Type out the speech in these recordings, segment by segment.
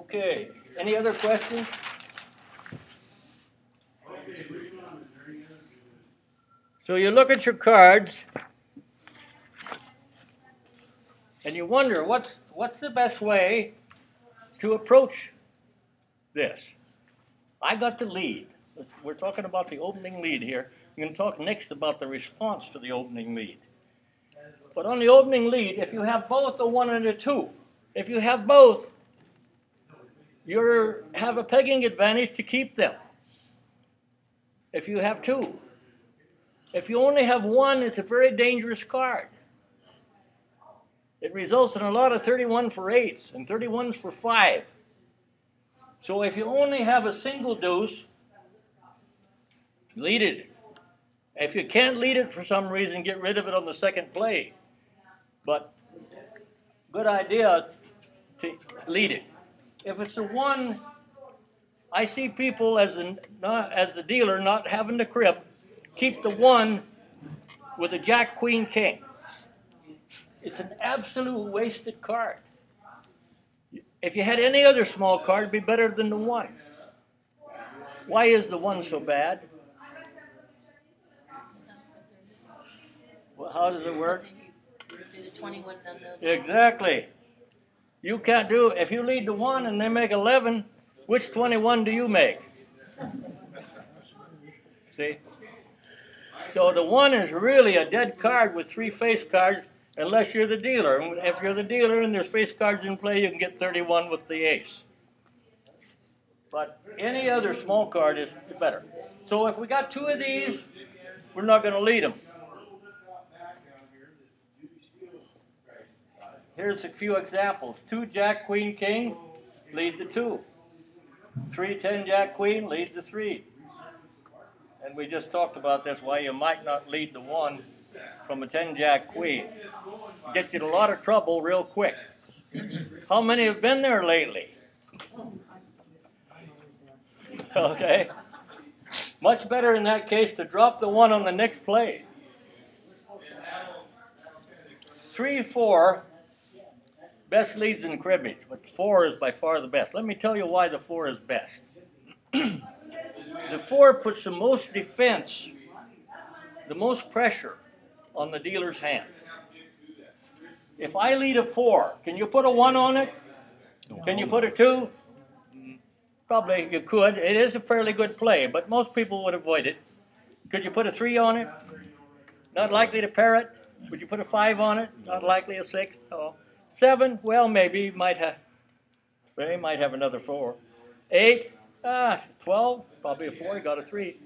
Okay, any other questions? So you look at your cards and you wonder what's the best way to approach this. I got the lead. We're talking about the opening lead here. I'm going to talk next about the response to the opening lead. But on the opening lead, if you have both a 1 and a 2, if you have both, you have a pegging advantage to keep them. If you have 2. If you only have 1, it's a very dangerous card. It results in a lot of 31 for 8s and 31s for 5. So if you only have a single deuce, lead it. If you can't lead it for some reason, get rid of it on the second play. But good idea to lead it. If it's a 1, I see people as the dealer not having the crib, keep the 1 with a jack, queen, king. It's an absolute wasted card. If you had any other small card, it'd be better than the 1. Why is the 1 so bad? Well, how does it work? Do the 21 on the... Exactly. You can't do, if you lead the 1 and they make 11, which 21 do you make? See? So the 1 is really a dead card with 3 face cards, unless you're the dealer. And if you're the dealer and there's face cards in play, you can get 31 with the ace. But any other small card is better. So if we got 2 of these, we're not going to lead them. Here's a few examples. 2 jack, queen, king, lead the 2. 3, 10, jack, queen, lead the 3. And we just talked about this, why you might not lead the 1 from a 10, jack, queen. Gets you in a lot of trouble real quick. How many have been there lately? Okay. Much better in that case to drop the 1 on the next play. 3, 4, best leads in cribbage, but 4 is by far the best. Let me tell you why the 4 is best. The 4 puts the most defense, the most pressure on the dealer's hand. If I lead a 4, can you put a 1 on it? Can you put a 2? Probably you could. It is a fairly good play, but most people would avoid it. Could you put a 3 on it? Not likely to pair it. Would you put a 5 on it? Not likely a 6. No. 7, well, maybe you might have. They might have another 4. 8, 12, probably a 4. You got a 3.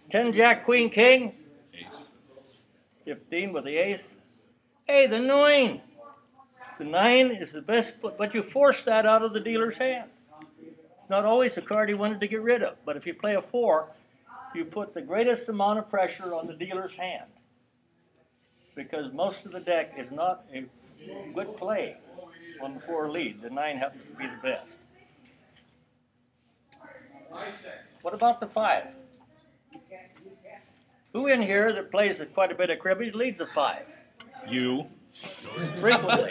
10, jack, queen, king. Ace. 15 with the ace. Hey, the 9. The 9 is the best, but you force that out of the dealer's hand. It's not always the card he wanted to get rid of, but if you play a 4, you put the greatest amount of pressure on the dealer's hand. Because most of the deck is not a good play on the 4 lead. The 9 happens to be the best. What about the 5? Who in here that plays quite a bit of cribbage leads a 5? You. Frequently.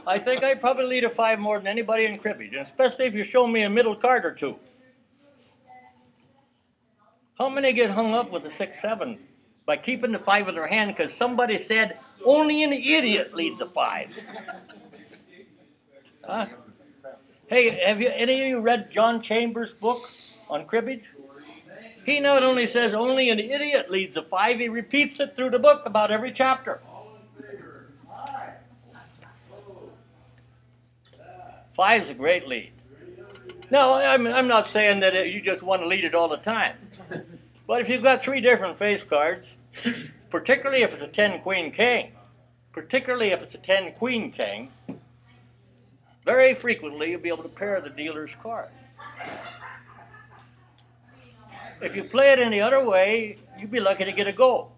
I think I probably lead a 5 more than anybody in cribbage, and especially if you show me a middle card or 2. How many get hung up with a 6, 7 by keeping the 5 in their hand because somebody said only an idiot leads a 5? Huh? Hey, have any of you read John Chambers' book on cribbage? He not only says only an idiot leads a 5, he repeats it through the book about every chapter. 5's a great lead. No, I'm not saying that you just want to lead it all the time. But if you've got 3 different face cards, particularly if it's a 10 queen king, very frequently you'll be able to pair the dealer's card. If you play it any other way, you'd be lucky to get a go.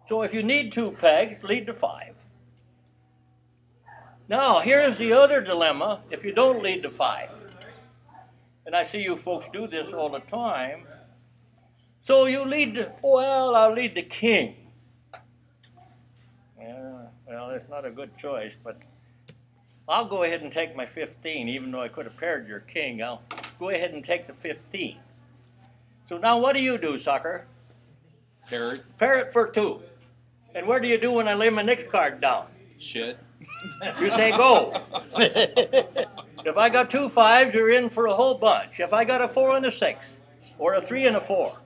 So if you need 2 pegs, lead to 5. Now, here's the other dilemma if you don't lead to 5. And I see you folks do this all the time. So you lead to, well, I'll lead the king. Yeah, well, it's not a good choice, but I'll go ahead and take my 15, even though I could have paired your king. I'll go ahead and take the 15. So now what do you do, sucker? Pair it. Pair it for 2. And what do you do when I lay my next card down? Shit. You say go. If I got 2 5s, you're in for a whole bunch. If I got a 4 and a 6, or a 3 and a 4,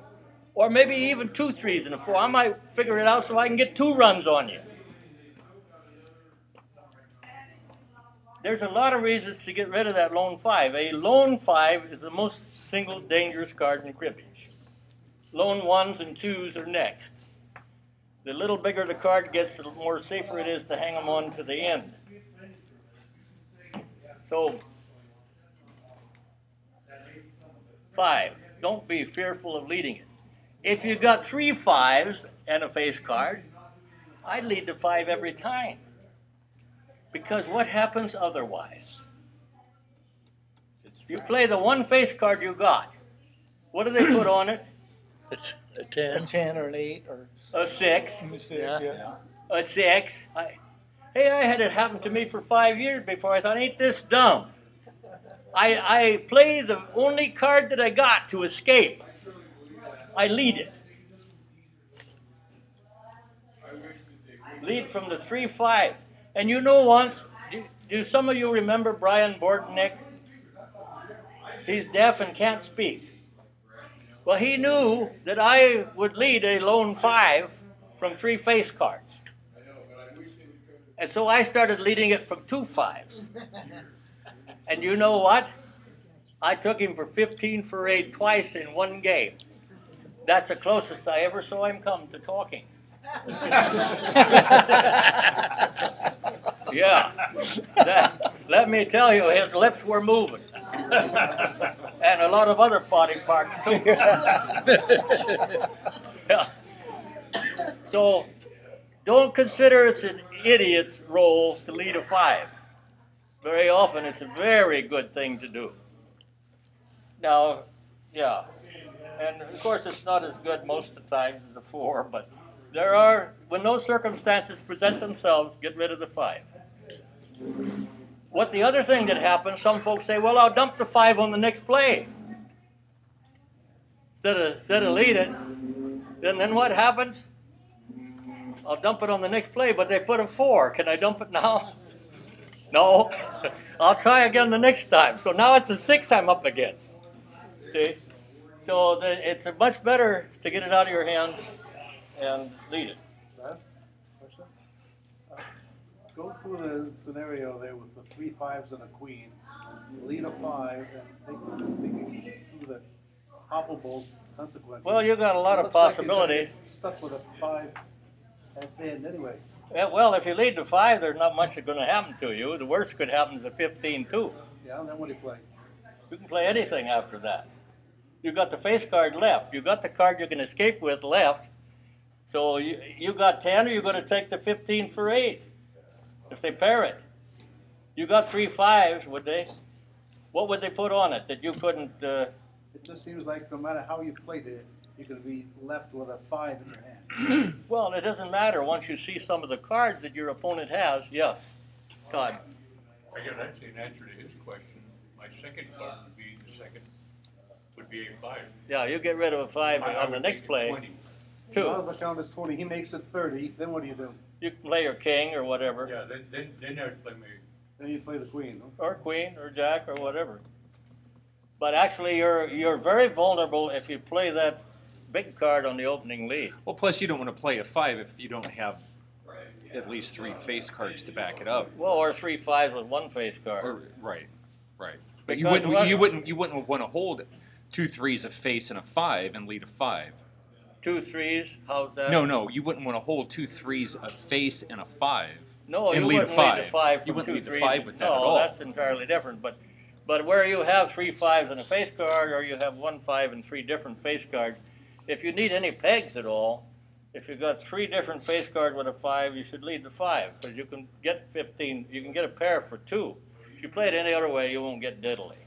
or maybe even 2 3s and a 4, I might figure it out so I can get 2 runs on you. There's a lot of reasons to get rid of that lone 5. A lone 5 is the most single dangerous card in cribbage. Lone 1s and 2s are next. The little bigger the card gets, the more safer it is to hang them on to the end. So, 5. Don't be fearful of leading it. If you got 3 5s and a face card, I'd lead the 5 every time. Because what happens otherwise? You play the one face card you got. What do they put on it? It's a 10. A 10 or an 8 or A 6. Yeah. A 6. Hey, I had it happen to me for 5 years before. I thought, ain't this dumb? I play the only card that I got to escape. I lead it. Lead from the 3 5. And you know once, do some of you remember Brian Bortnick? He's deaf and can't speak. Well, he knew that I would lead a lone 5 from 3 face cards. And so I started leading it from 2 5s. And you know what? I took him for 15 for 8 twice in one game. That's the closest I ever saw him come to talking. Yeah, let me tell you, his lips were moving. And a lot of other body parts too. Yeah. So, don't consider it's an idiot's role to lead a 5. Very often it's a very good thing to do. Now, yeah, and of course it's not as good most of the times as a 4, but there are, when those circumstances present themselves, get rid of the 5. What the other thing that happens, some folks say, well, I'll dump the 5 on the next play. Instead of lead it, then what happens? I'll dump it on the next play, but they put a 4. Can I dump it now? No. I'll try again the next time. So now it's a 6 I'm up against. See? So it's much better to get it out of your hand and lead it. Last question. Go through the scenario there with the 3 5s and a queen, lead a 5, and thinking through the hoppable consequences. Well, you got a lot of possibility. Like stuck with a 5 at the end anyway. Yeah, well, if you lead the 5, there's not much that's going to happen to you. The worst could happen is a 15 too. Yeah, and then what do you play? You can play anything after that. You got the face card left. You got the card you can escape with left. So you got 10, or you're going to take the 15 for 8 if they pair it. You got 3 5s, would they? What would they put on it that you couldn't? It just seems like no matter how you played it, you're going to be left with a 5 in your hand. Well, it doesn't matter once you see some of the cards that your opponent has. Yes, Todd. I guess actually in answer to his question, my second card would be a 5. Yeah, you get rid of a 5 on the next play. 20. As long as the count is 20, he makes it 30, then what do you do? You can play your king or whatever. Yeah, then I'd play my. Then you play the queen, huh? Or queen or jack or whatever. But actually, you're very vulnerable if you play that big card on the opening lead. Well, plus you don't want to play a 5 if you don't have at least 3 face cards to back it up. Well, or 3 5s with 1 face card. Right. But you Because wouldn't want to hold 2 3s, a face, and a 5 and lead a 5. 2 3s, how's that? No, you wouldn't want to hold 2 3s, a face, and a 5. No, and you lead wouldn't a lead the 5 from You wouldn't 2 lead 3s. the 5 with that no, at all. That's entirely different. But where you have 3 5s and a face card, or you have 1 5 and 3 different face cards, if you need any pegs at all, if you've got 3 different face cards with a 5, you should lead the 5, because you can get 15. You can get a pair for 2. If you play it any other way, you won't get diddly.